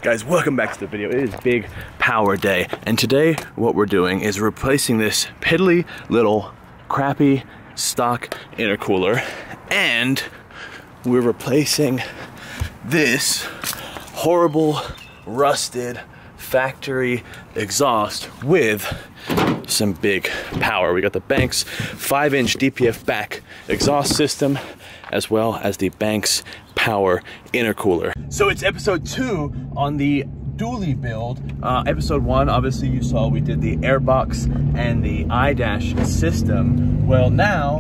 Guys, welcome back to the video. It is big power day, and today what we're doing is replacing this piddly little crappy stock intercooler, and we're replacing this horrible rusted factory exhaust with some big power. We got the Banks 5-inch DPF back exhaust system, as well as the Banks power intercooler. So it's episode 2 on the dually build. Episode 1, obviously you saw we did the airbox and the I-dash system. Well, now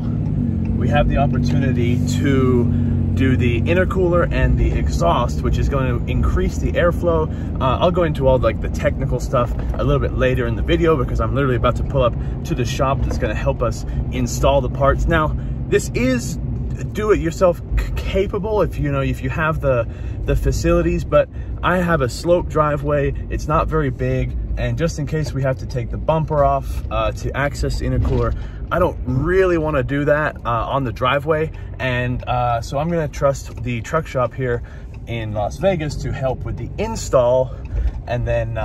we have the opportunity to do the intercooler and the exhaust, which is going to increase the airflow. I'll go into all like the technical stuff a little bit later in the video, because I'm literally about to pull up to the shop that's going to help us install the parts. Now, this is do-it-yourself capable if you have the facilities, but I have a slope driveway. It's not very big, and just in case we have to take the bumper off to access the intercooler, I don't really want to do that on the driveway. And so I'm going to trust the truck shop here in Las Vegas to help with the install, and then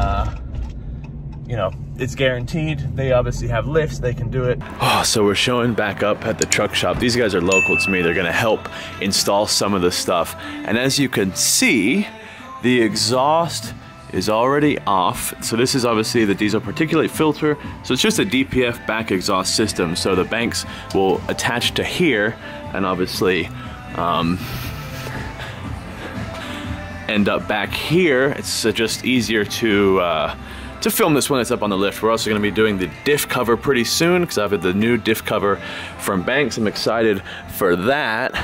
you know, it's guaranteed. They obviously have lifts, they can do it. Oh, so we're showing back up at the truck shop. These guys are local to me. They're gonna help install some of the stuff. And as you can see, the exhaust is already off. So this is obviously the diesel particulate filter. So it's just a DPF back exhaust system. So the Banks will attach to here and obviously end up back here. It's just easier to film this when it's up on the lift. We're also going to be doing the diff cover pretty soon, because I've got the new diff cover from Banks. I'm excited for that.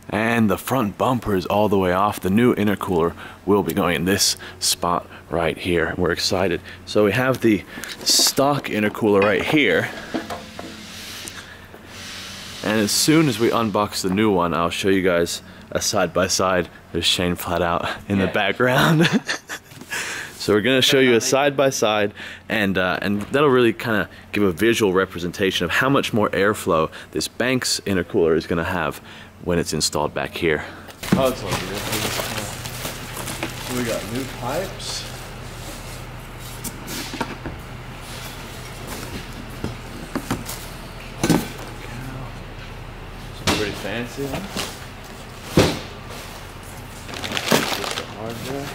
And the front bumper is all the way off. The new intercooler will be going in this spot right here. We're excited. So we have the stock intercooler right here. And as soon as we unbox the new one, I'll show you guys a side-by-side. There's Shane flat out in the background. So we're gonna show you a side-by-side, and that'll really kind of give a visual representation of how much more airflow this Banks intercooler is gonna have when it's installed back here. Oh, it's all good. So we got new pipes. Some pretty fancy ones. Just the hardware.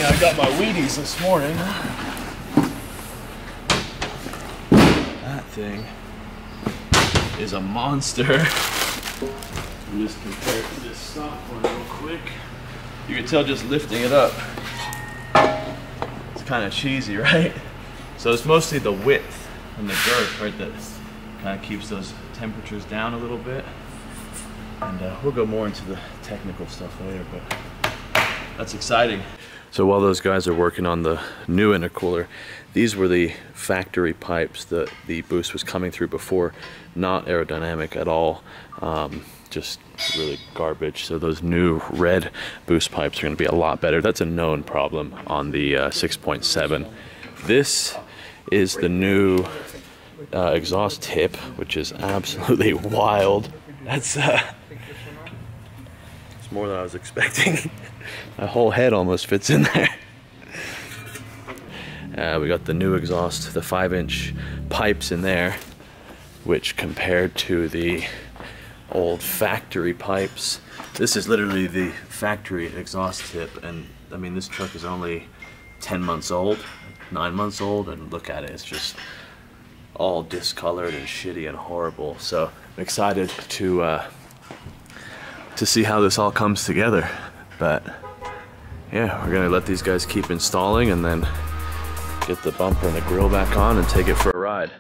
I got my Wheaties this morning. That thing is a monster. Just compare it to this stock one real quick. You can tell just lifting it up. It's kind of cheesy, right? So it's mostly the width and the girth, right, that kind of keeps those temperatures down a little bit. And we'll go more into the technical stuff later, but that's exciting. So while those guys are working on the new intercooler, these were the factory pipes that the boost was coming through before. Not aerodynamic at all, just really garbage. So those new red boost pipes are going to be a lot better. That's a known problem on the 6.7. This is the new exhaust tip, which is absolutely wild. That's it's more than I was expecting. My whole head almost fits in there. We got the new exhaust, the 5-inch pipes in there, which compared to the old factory pipes, this is literally the factory exhaust tip. And I mean, this truck is only 10 months old, 9 months old, and look at it, it's just all discolored and shitty and horrible. So I'm excited to see how this all comes together. But yeah, we're gonna let these guys keep installing and then get the bumper and the grill back on and take it for a ride.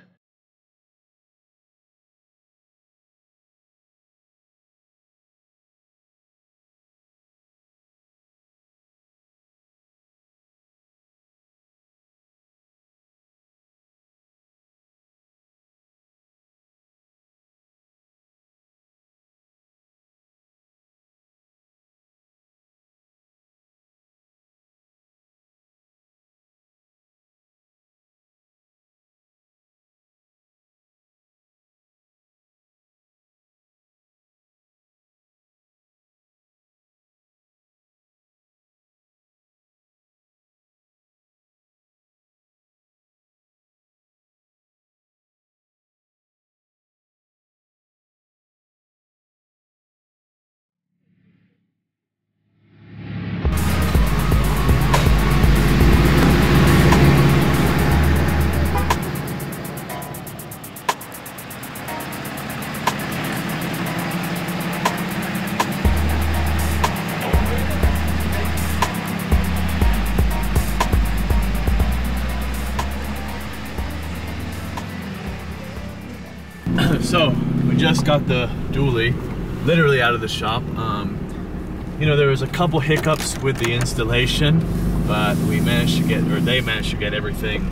So we just got the dually literally out of the shop. You know, there was a couple hiccups with the installation, but we managed to get, or they managed to get everything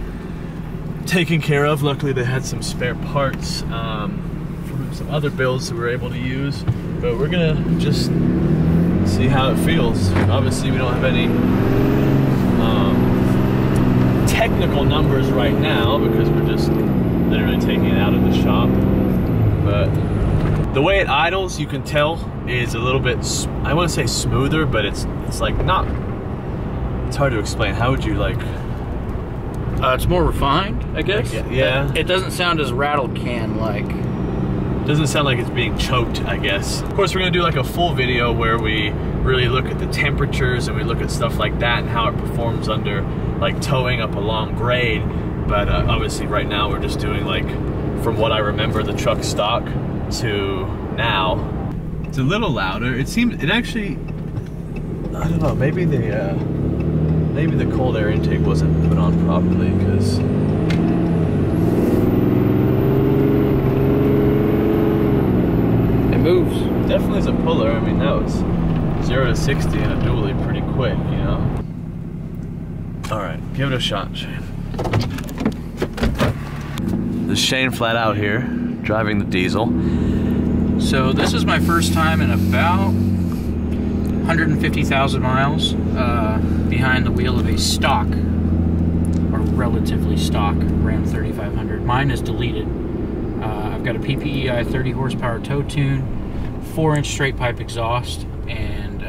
taken care of. Luckily they had some spare parts from some other builds that we were able to use, but we're gonna just see how it feels. Obviously we don't have any technical numbers right now because we're just literally taking it out of the shop, but the way it idles, you can tell, is a little bit, I want to say smoother, but it's like not, it's hard to explain. How would you like? It's more refined, I guess. Yeah. It doesn't sound as rattle can like. Doesn't sound like it's being choked, I guess. Of course, we're gonna do like a full video where we really look at the temperatures and we look at stuff like that and how it performs under like towing up a long grade. But obviously right now we're just doing like, from what I remember, the truck stock to now. It's a little louder. It seems, it actually, I don't know, maybe the cold air intake wasn't put on properly, because it moves. Definitely is a puller. I mean, that was 0 to 60 in a dually pretty quick, you know? All right, give it a shot, Shane. This is Shane flat out here, driving the diesel. So this is my first time in about 150,000 miles behind the wheel of a stock, or relatively stock, Ram 3500. Mine is deleted. I've got a PPEI 30 horsepower tow tune, 4-inch straight pipe exhaust, and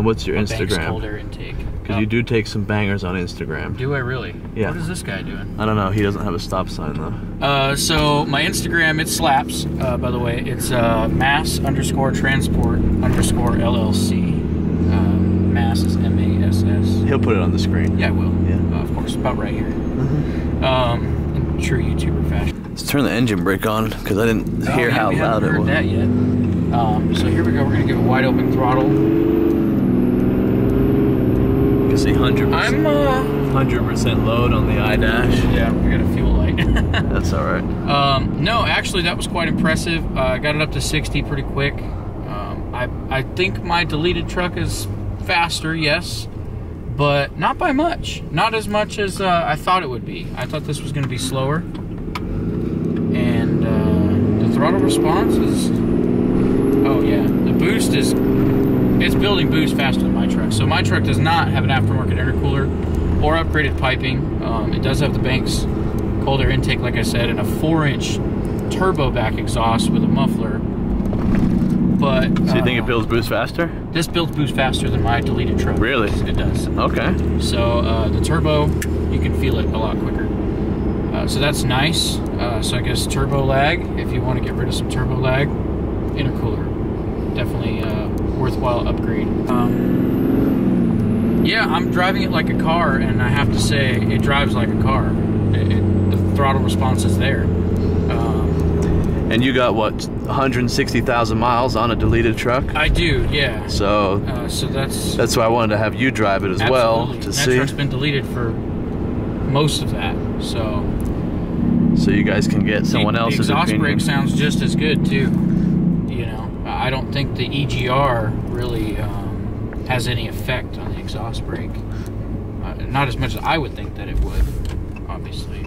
what's your Instagram? Banks cold air intake. Because you do take some bangers on Instagram. Do I really? Yeah. What is this guy doing? I don't know. He doesn't have a stop sign though. So my Instagram, it slaps. By the way, it's mass_transport_LLC. Mass is MASS. He'll put it on the screen. Yeah, I will. Yeah. Of course, about right here. In true YouTuber fashion. Let's turn the engine brake on because I didn't hear how loud it was. We haven't heard that yet. So here we go. We're gonna give it wide open throttle. You can see 100%. I'm 100% load on the iDash. Yeah, we got a fuel light. That's all right. No, actually, that was quite impressive. I got it up to 60 pretty quick. I think my deleted truck is faster, yes, but not by much. Not as much as I thought it would be. I thought this was going to be slower. And the throttle response is, oh yeah, the boost is, it's building boost faster than my truck. So my truck does not have an aftermarket intercooler or upgraded piping. It does have the Banks cold air intake, like I said, and a 4-inch turbo back exhaust with a muffler. But so you think it builds boost faster? This builds boost faster than my deleted truck. Really? It does. Okay. So the turbo, you can feel it a lot quicker. So that's nice. So I guess turbo lag, if you want to get rid of some turbo lag, intercooler, definitely worthwhile upgrade. Yeah, I'm driving it like a car, and I have to say, it drives like a car. The throttle response is there. And you got what, 160,000 miles on a deleted truck? I do, yeah. So, so that's why I wanted to have you drive it as well to see. That truck's been deleted for most of that, so you guys can get someone else's opinion. The exhaust brake sounds just as good too. You know, I don't think the EGR really has any effect on the exhaust brake. Not as much as I would think that it would, obviously.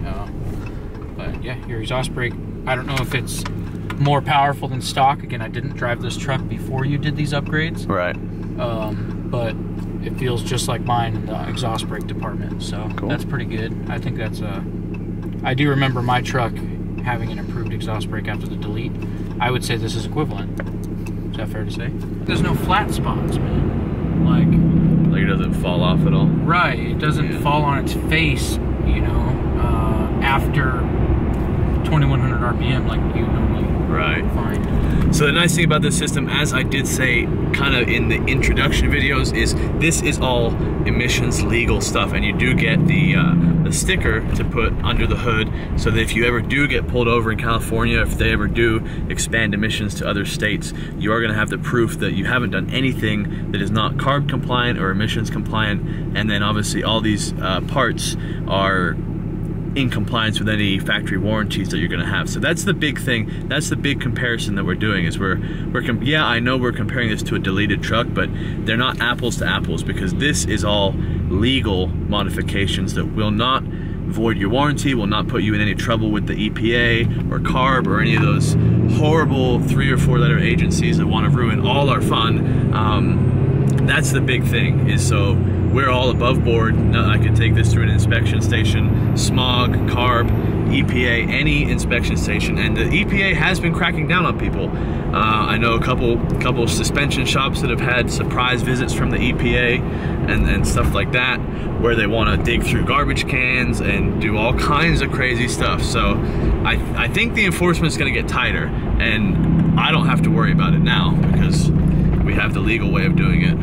But yeah, your exhaust brake, I don't know if it's more powerful than stock. Again, I didn't drive this truck before you did these upgrades. Right. But it feels just like mine in the exhaust brake department, so cool. That's pretty good. I think that's I do remember my truck having an improved exhaust brake after the delete. I would say this is equivalent. Is that fair to say? There's no flat spots, man. Like it doesn't fall off at all? Right, it doesn't fall on its face, you know, after 2100 RPM like you normally find. So the nice thing about this system, as I did say kind of in the introduction videos, is this is all emissions legal stuff, and you do get the sticker to put under the hood, so that if you ever do get pulled over in California, if they ever do expand emissions to other states, you are going to have the proof that you haven't done anything that is not CARB compliant or emissions compliant. And then obviously all these parts are in compliance with any factory warranties that you're gonna have. So that's the big thing. That's the big comparison that we're doing is yeah, I know we're comparing this to a deleted truck, but they're not apples to apples because this is all legal modifications that will not void your warranty, will not put you in any trouble with the EPA or CARB or any of those horrible 3 or 4 letter agencies that want to ruin all our fun. That's the big thing, is so we're all above board. I could take this through an inspection station, smog, CARB, EPA, any inspection station, and the EPA has been cracking down on people. I know a couple suspension shops that have had surprise visits from the EPA and stuff like that, where they want to dig through garbage cans and do all kinds of crazy stuff. So I think the enforcement's going to get tighter, and I don't have to worry about it now because we have the legal way of doing it.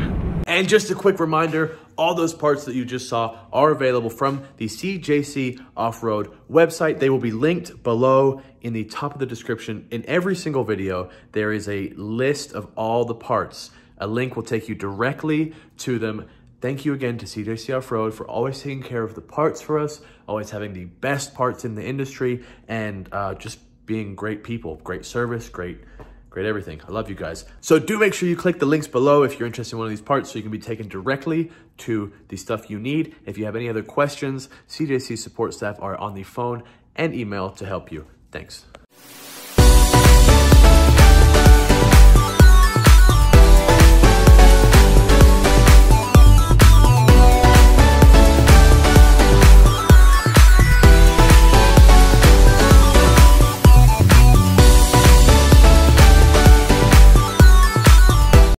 And just a quick reminder, all those parts that you just saw are available from the CJC Off-Road website. They will be linked below in the top of the description. In every single video, there is a list of all the parts. A link will take you directly to them. Thank you again to CJC Off-Road for always taking care of the parts for us, always having the best parts in the industry, and just being great people, great service, great everything. I love you guys. So do make sure you click the links below if you're interested in one of these parts so you can be taken directly to the stuff you need. If you have any other questions, CJC support staff are on the phone and email to help you. Thanks.